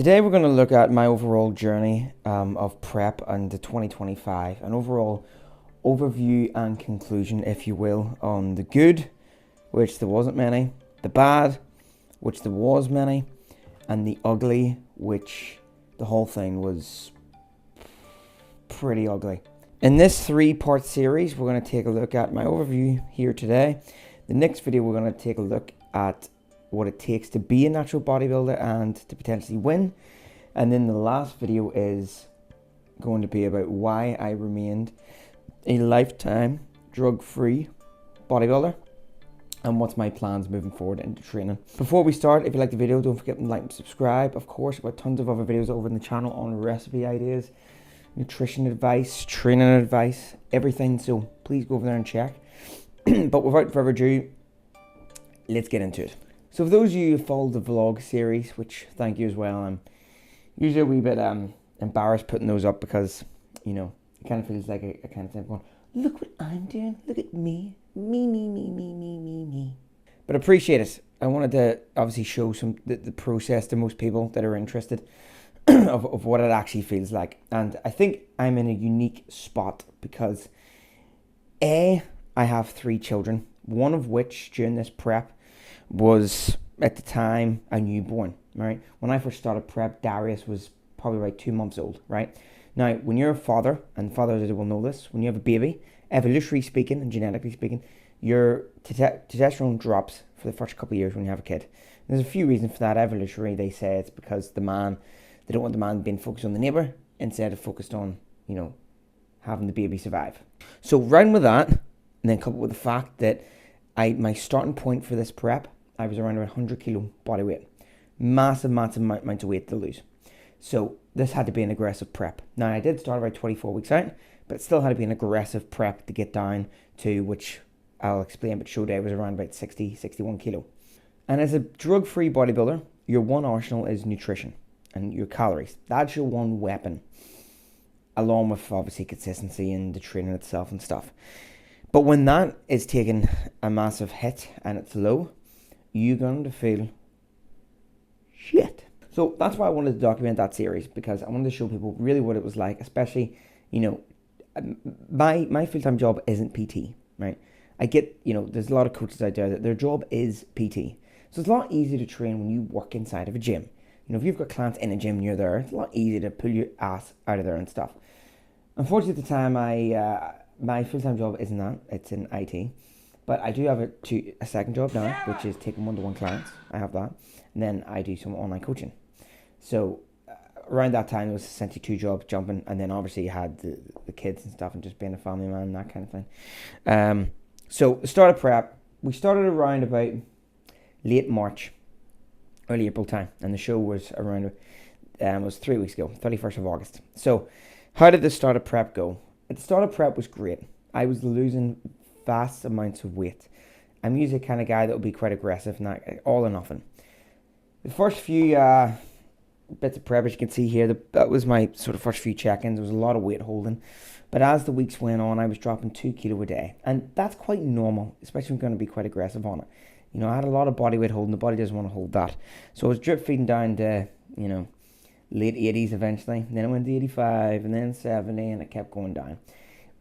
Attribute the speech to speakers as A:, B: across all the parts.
A: Today we're going to look at my overall journey of prep into 2025, an overall overview and conclusion, if you will, on the good, which there wasn't many, the bad, which there was many, and the ugly, which the whole thing was pretty ugly. In this 3-part series, we're going to take a look at my overview here today. The next video, we're going to take a look at what it takes to be a natural bodybuilder and to potentially win. And then the last video is going to be about why I remained a lifetime drug-free bodybuilder and what's my plans moving forward into training. Before we start, if you like the video, don't forget to like and subscribe. Of course, I've got tons of other videos over in the channel on recipe ideas, nutrition advice, training advice, everything. So please go over there and check. But without further ado, let's get into it. So for those of you who followed the vlog series, which thank you as well, I'm usually a wee bit embarrassed putting those up because, you know, it kind of feels like a kind of thing going, look what I'm doing, look at me, me. But appreciate it. I wanted to obviously show the process to most people that are interested of what it actually feels like. And I think I'm in a unique spot because I have 3 children, one of which during this prep was at the time a newborn, right? When I first started prep, Darius was probably about 2 months old, right? Now, when you're a father, and fathers will know this, when you have a baby, evolutionarily speaking and genetically speaking, your testosterone drops for the first couple of years when you have a kid. And there's a few reasons for that. Evolutionary, they say it's because they don't want the man being focused on the neighbour instead of focused on, you know, having the baby survive. So round with that, and then coupled with the fact that my starting point for this prep, I was around 100 kilo body weight. Massive amount of weight to lose. So this had to be an aggressive prep. Now I did start about 24 weeks out, but it still had to be an aggressive prep to get down to, which I'll explain, but show day was around about 60, 61 kilo. And as a drug-free bodybuilder, your one arsenal is nutrition and your calories. That's your one weapon, along with obviously consistency and the training itself and stuff. But when that is taking a massive hit and it's low, you're going to feel shit. So that's why I wanted to document that series, because I wanted to show people really what it was like, especially, you know, my full-time job isn't PT, right? I get, you know, there's a lot of coaches out there that their job is PT. So it's a lot easier to train when you work inside of a gym. You know, if you've got clients in a gym and you're there, it's a lot easier to pull your ass out of there and stuff. Unfortunately, at the time, my full-time job isn't that, it's in IT. But I do have a second job now, which is taking one-to-one clients. I have that. And then I do some online coaching. So around that time, there was essentially 2 jobs jumping. And then obviously you had the kids and stuff and just being a family man and that kind of thing. So the start of prep, we started around about late March, early April time. And the show was around, was 3 weeks ago, 31st of August. So how did the start of prep go? At the start of prep was great. I was losing vast amounts of weight. I'm usually the kind of guy that will be quite aggressive, not all or nothing. The first few bits of prep, as you can see here, that was my sort of first few check-ins. There was a lot of weight holding. But as the weeks went on, I was dropping 2 kilo a day. And that's quite normal, especially when you're going to be quite aggressive on it. You know, I had a lot of body weight holding. The body doesn't want to hold that. So I was drip feeding down to, you know, late 80s eventually. Then it went to 85 and then 70 and it kept going down.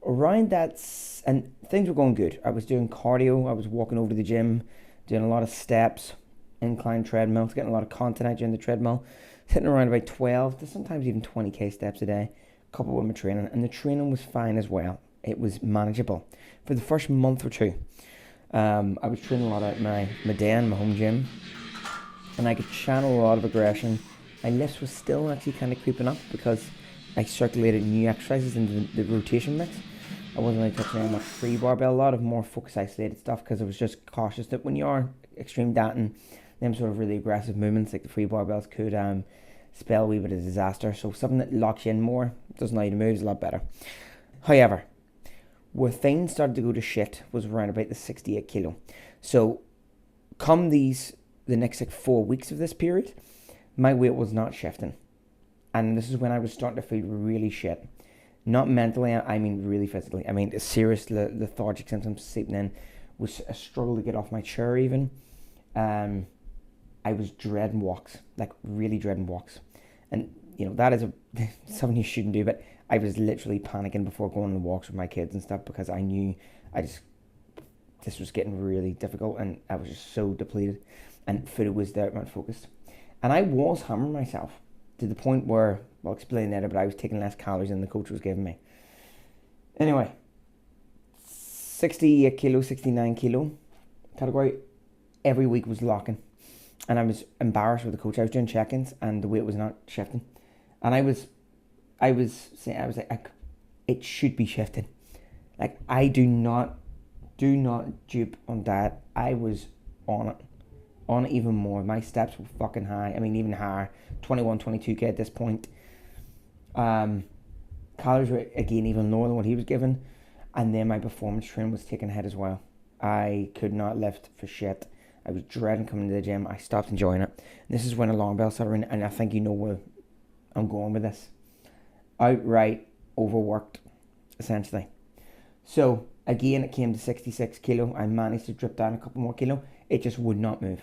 A: Around that, and things were going good. I was doing cardio. I was walking over to the gym, doing a lot of steps, incline treadmill, getting a lot of content out during the treadmill, hitting around about 12 to sometimes even 20k steps a day, coupled with my training. And the training was fine as well. It was manageable. For the first month or 2, I was training a lot at my den, my home gym, and I could channel a lot of aggression. My lifts was still actually kind of creeping up because I circulated new exercises into the rotation mix. I wasn't really touching any much free barbell, a lot of more focus isolated stuff, because I was just cautious that when you are extreme dating, them sort of really aggressive movements like the free barbells could spell a wee bit of disaster. So something that locks you in more, doesn't allow you to move, is a lot better. However, where things started to go to shit was around about the 68 kilo. So come the next 4 weeks of this period, my weight was not shifting. And this is when I was starting to feel really shit. Not mentally, I mean really physically. I mean, serious lethargic symptoms seeping in. Was a struggle to get off my chair even. I was dreading walks, like really dreading walks. And, that is something you shouldn't do, but I was literally panicking before going on walks with my kids and stuff because I knew this was getting really difficult and I was just so depleted and food was there, not focused. And I was hammering myself to the point where, I'll explain later, but I was taking less calories than the coach was giving me. Anyway, 68 kilo, 69 kilo category, every week was locking. And I was embarrassed with the coach. I was doing check-ins and the weight was not shifting. And I was like, it should be shifting. Like, I do not dupe on diet. I was on it even more. My steps were fucking high. I mean, even higher, 21, 22k at this point. Calories were, again, even lower than what he was given. And then my performance training was taking a hit as well. I could not lift for shit. I was dreading coming to the gym. I stopped enjoying it. And this is when alarm bells started ringing, and I think you know where I'm going with this. Outright overworked, essentially. So, again, it came to 66 kilo. I managed to drip down a couple more kilo. It just would not move.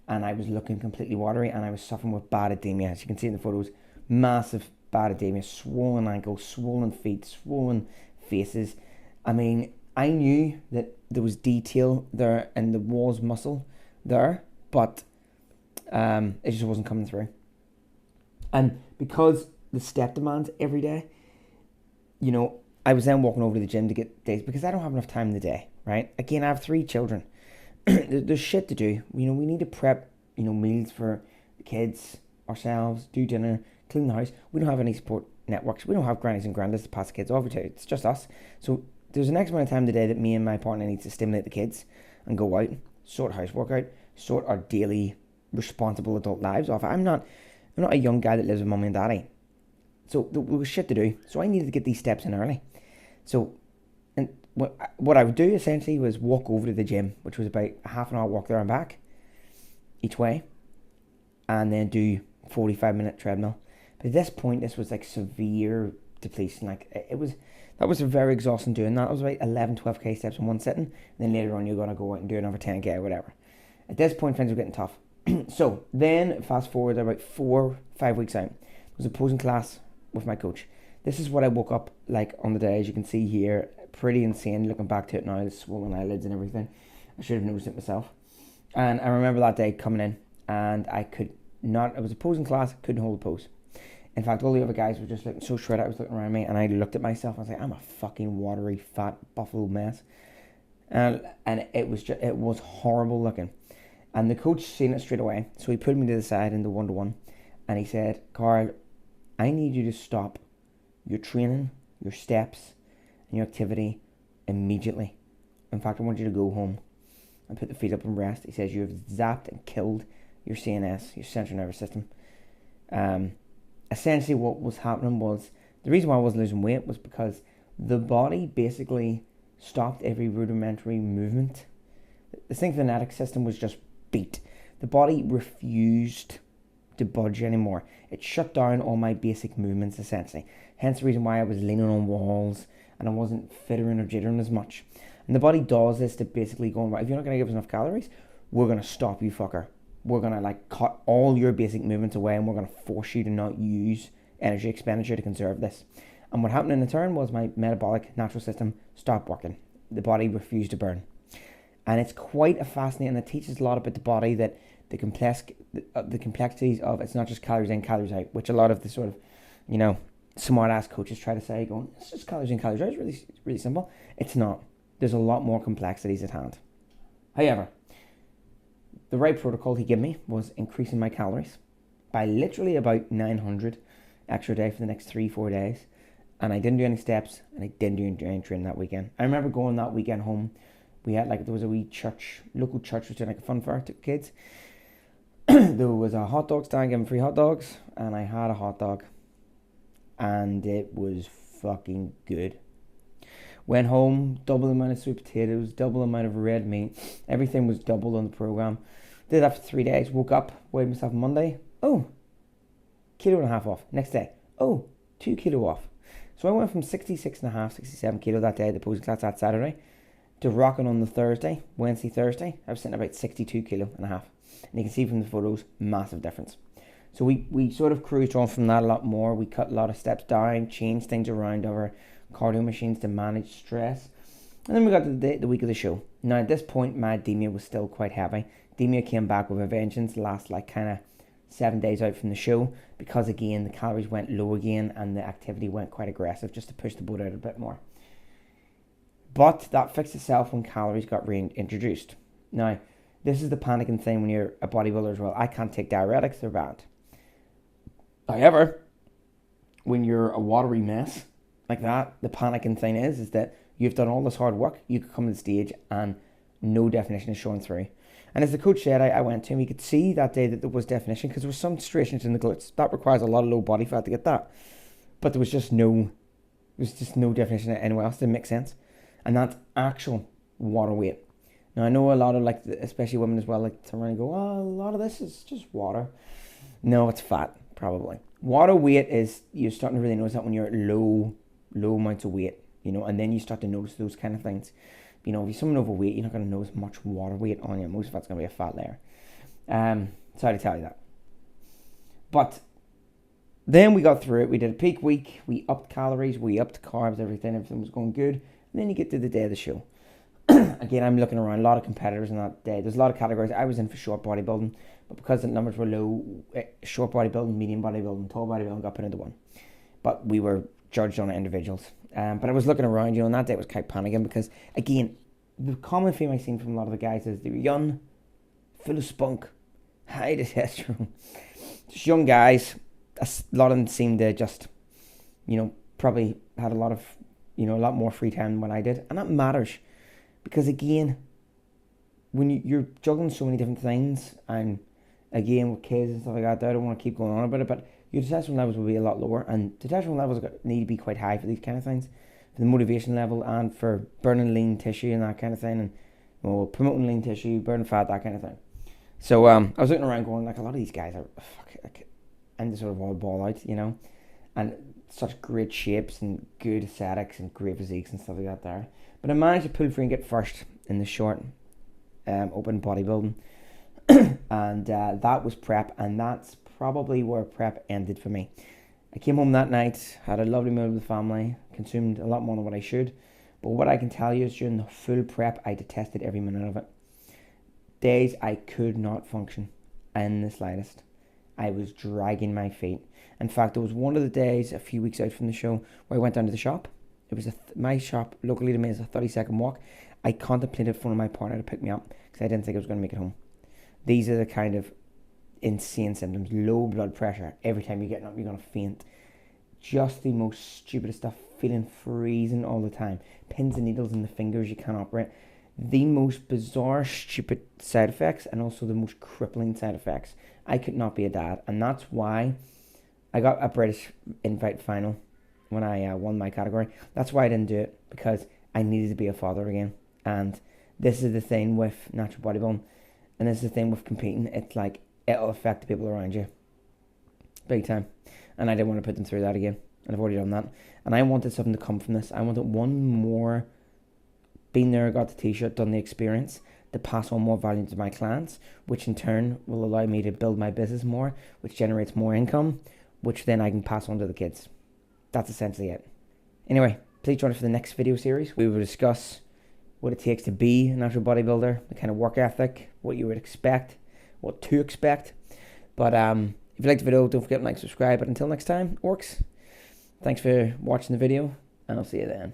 A: And I was looking completely watery, and I was suffering with bad edema. As you can see in the photos, massive bad edema, swollen ankles, swollen feet, swollen faces. I mean, I knew that there was detail there and there was muscle there, but it just wasn't coming through. And because the step demands every day, I was then walking over to the gym to get days because I don't have enough time in the day, right? Again, I have 3 children. There's shit to do. We need to prep, meals for the kids, ourselves, do dinner, clean the house. We don't have any support networks. We don't have grannies and granddads to pass the kids over to. It's just us. So there's an X amount of time today that me and my partner need to stimulate the kids and go out, sort housework out, sort our daily responsible adult lives off. I'm not a young guy that lives with mummy and daddy. So there was shit to do. So I needed to get these steps in early. So, and what I would do essentially was walk over to the gym, which was about a half an hour walk there and back each way, and then do 45-minute treadmill. But at this point, this was like severe depletion. Like that was very exhausting doing that. It was about 11, 12k steps in one sitting. And then later on, you're going to go out and do another 10k or whatever. At this point, things were getting tough. So then, fast forward about 4-5 weeks out, there was a posing class with my coach. This is what I woke up like on the day, as you can see here. Pretty insane looking back to it now, the swollen eyelids and everything. I should have noticed it myself. And I remember that day coming in, and I could not, it was a posing class, couldn't hold a pose. In fact, all the other guys were just looking so shredded. I was looking around me, and I looked at myself. I was like, I'm a fucking watery, fat, buffalo mess. And it was horrible looking. And the coach seen it straight away. So he put me to the side in the 1-to-1. And he said, Carl, I need you to stop your training, your steps, and your activity immediately. In fact, I want you to go home and put the feet up and rest. He says, you have zapped and killed your CNS, your central nervous system. Essentially what was happening was, the reason why I wasn't losing weight was because the body basically stopped every rudimentary movement. The sympathetic system was just beat. The body refused to budge anymore. It shut down all my basic movements essentially. Hence the reason why I was leaning on walls and I wasn't fittering or jittering as much. And the body does this to basically go, right, if you're not going to give us enough calories, we're going to stop you, fucker. We're going to cut all your basic movements away and we're going to force you to not use energy expenditure to conserve this. And what happened in turn was my metabolic natural system stopped working. The body refused to burn. And it's quite a fascinating, it teaches a lot about the body, that the complexities of, it's not just calories in, calories out, which a lot of the sort of, smart ass coaches try to say, going, it's just calories in, calories out, it's really, really simple. It's not. There's a lot more complexities at hand. However, the right protocol he gave me was increasing my calories by literally about 900 extra a day for the next 3-4 days. And I didn't do any steps and I didn't do any training that weekend. I remember going that weekend home. We had there was a wee church, local church was doing a fun fair to kids. There was a hot dog stand giving free hot dogs, and I had a hot dog and it was fucking good. Went home, double the amount of sweet potatoes, double the amount of red meat. Everything was doubled on the program. Did that for 3 days. Woke up, weighed myself Monday. Oh, 1.5 kilos off. Next day, 2 kilos off. So I went from 66.5, 67 kilo that day, the posing class that Saturday, to rocking on the Thursday, Thursday. I was sitting about 62.5 kilos. And you can see from the photos, massive difference. So we sort of cruised on from that a lot more. We cut a lot of steps down, changed things around our cardio machines to manage stress. And then we got to the week of the show. Now at this point, my DMA was still quite heavy. DMA came back with a vengeance last like kind of 7 days out from the show, because again the calories went low again and the activity went quite aggressive just to push the boat out a bit more. But that fixed itself when calories got reintroduced. Now, this is the panicking thing when you're a bodybuilder as well. I can't take diuretics, they're banned. However, when you're a watery mess like that, the panicking thing is that you've done all this hard work, you could come to the stage and no definition is showing through. And as the coach said, I went to him, he could see that day that there was definition because there was some striations in the glutes. That requires a lot of low body fat to get that. But there was just no definition anywhere else. Didn't make sense. And that's actual water weight. Now I know a lot of like, especially women as well, like to run and go, oh, a lot of this is just water. No, it's fat, probably. Water weight is, you're starting to really notice that when you're at low amounts of weight, you know, and then you start to notice those kind of things. You know, if you're someone overweight, you're not going to notice much water weight on you. Most of that's going to be a fat layer. Sorry to tell you that. But then we got through it. We did a peak week. We upped calories. We upped carbs. Everything was going good. And then you get to the day of the show. Again, I'm looking around. A lot of competitors on that day. There's a lot of categories. I was in for short bodybuilding. But because the numbers were low, short bodybuilding, medium bodybuilding, tall bodybuilding got put into one. But we were judged on individuals. But I was looking around, you know, and that day was quite panicking because, again, the common theme I've seen from a lot of the guys is they were young, full of spunk, high testosterone. Just young guys. A lot of them seemed to just, you know, probably had a lot more free time than what I did. And that matters because, again, when you're juggling so many different things, and again, with kids and stuff like that, I don't want to keep going on about it, but your testosterone levels will be a lot lower, and testosterone levels need to be quite high for these kind of things, for the motivation level and for burning lean tissue and that kind of thing, and, you know, promoting lean tissue, burning fat, that kind of thing. So I was looking around going, like, a lot of these guys are, and they sort of all ball out, you know, and such great shapes and good aesthetics and great physiques and stuff like that there. But I managed to pull through and get first in the short open bodybuilding, and that was prep, and that's probably where prep ended for me. I came home that night, had a lovely meal with the family, consumed a lot more than what I should, but what I can tell you is during the full prep, I detested every minute of it. Days I could not function in the slightest. I was dragging my feet. In fact, there was one of the days a few weeks out from the show where I went down to the shop. It was my shop locally to me is a 30-second walk. I contemplated phoning my partner to pick me up because I didn't think I was going to make it home. These are the kind of insane symptoms. Low blood pressure. Every time you're getting up, you're going to faint. Just the most stupidest stuff. Feeling freezing all the time. Pins and needles in the fingers you can't operate. The most bizarre, stupid side effects, and also the most crippling side effects. I could not be a dad, and that's why I got a British invite final when I won my category. That's why I didn't do it, because I needed to be a father again. And this is the thing with natural bodybuilding, and this is the thing with competing. It's like, it'll affect the people around you big time, and I didn't want to put them through that again, and I've already done that. And I wanted something to come from this. I wanted one more, been there, got the t-shirt, done the experience, to pass on more value to my clients, which in turn will allow me to build my business more, which generates more income, which then I can pass on to the kids. That's essentially it. Anyway, please join us for the next video series. We will discuss what it takes to be a natural bodybuilder, the kind of work ethic, what you would expect, what to expect. But if you liked the video, don't forget to like, subscribe. But until next time, orcs, thanks for watching the video, and I'll see you then.